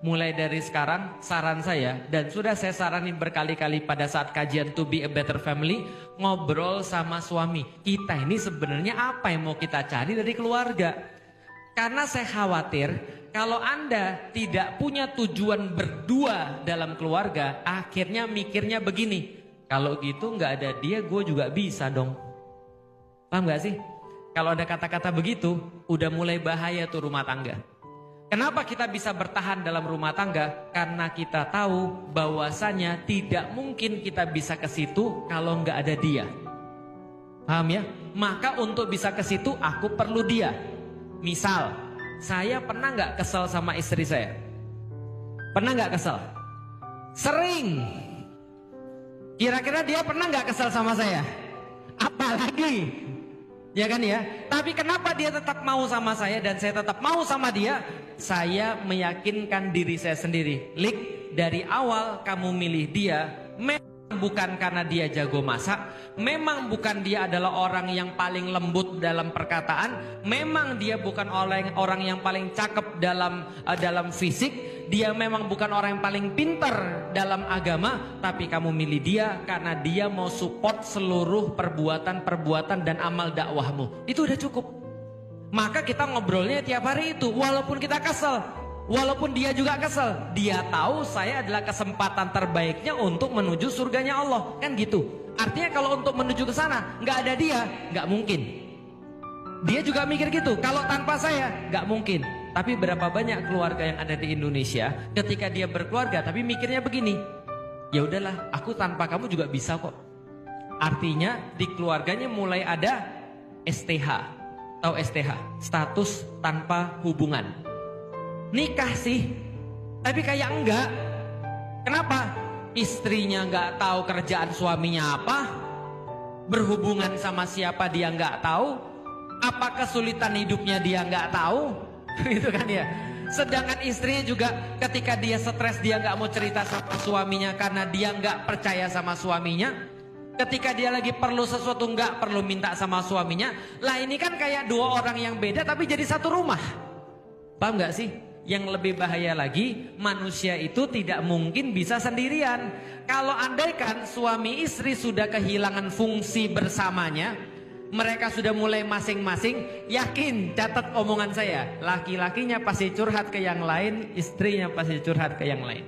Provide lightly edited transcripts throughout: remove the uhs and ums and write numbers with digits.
Mulai dari sekarang, saran saya, dan sudah saya saranin berkali-kali pada saat kajian To Be a Better Family, ngobrol sama suami. Kita ini sebenarnya apa yang mau kita cari dari keluarga? Karena saya khawatir, kalau Anda tidak punya tujuan berdua dalam keluarga, akhirnya mikirnya begini, kalau gitu nggak ada dia, gue juga bisa dong. Paham gak sih? Kalau ada kata-kata begitu, udah mulai bahaya tuh rumah tangga. Kenapa kita bisa bertahan dalam rumah tangga? Karena kita tahu bahwasanya tidak mungkin kita bisa ke situ kalau nggak ada dia. Paham ya? Maka untuk bisa ke situ aku perlu dia. Misal, saya pernah nggak kesel sama istri saya? Pernah nggak kesel? Sering. Kira-kira dia pernah nggak kesel sama saya? Apalagi? Ya kan ya? Tapi kenapa dia tetap mau sama saya dan saya tetap mau sama dia? Saya meyakinkan diri saya sendiri. Lik, dari awal kamu milih dia, memang bukan karena dia jago masak, memang bukan dia adalah orang yang paling lembut dalam perkataan, memang dia bukan orang yang paling cakep dalam fisik, dia memang bukan orang yang paling pintar dalam agama, tapi kamu milih dia karena dia mau support seluruh perbuatan dan amal dakwahmu. Itu udah cukup. Maka kita ngobrolnya tiap hari itu, walaupun kita kesel, walaupun dia juga kesel, dia tahu saya adalah kesempatan terbaiknya untuk menuju surganya Allah, kan gitu. Artinya kalau untuk menuju ke sana nggak ada dia, nggak mungkin. Dia juga mikir gitu, kalau tanpa saya nggak mungkin. Tapi berapa banyak keluarga yang ada di Indonesia ketika dia berkeluarga tapi mikirnya begini, ya udahlah, aku tanpa kamu juga bisa kok. Artinya di keluarganya mulai ada STH. Tahu STH? Status tanpa hubungan. Nikah sih, tapi kayak enggak. Kenapa? Istrinya enggak tahu kerjaan suaminya apa, berhubungan sama siapa dia enggak tahu, apa kesulitan hidupnya dia enggak tahu. Itu kan ya. Sedangkan istrinya juga ketika dia stres, dia enggak mau cerita sama suaminya karena dia enggak percaya sama suaminya. Ketika dia lagi perlu sesuatu nggak perlu minta sama suaminya. Lah ini kan kayak dua orang yang beda tapi jadi satu rumah. Paham nggak sih? Yang lebih bahaya lagi, manusia itu tidak mungkin bisa sendirian. Kalau andaikan suami istri sudah kehilangan fungsi bersamanya, mereka sudah mulai masing-masing, yakin, catat omongan saya, laki-lakinya pasti curhat ke yang lain, istrinya pasti curhat ke yang lain.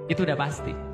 Itu udah pasti.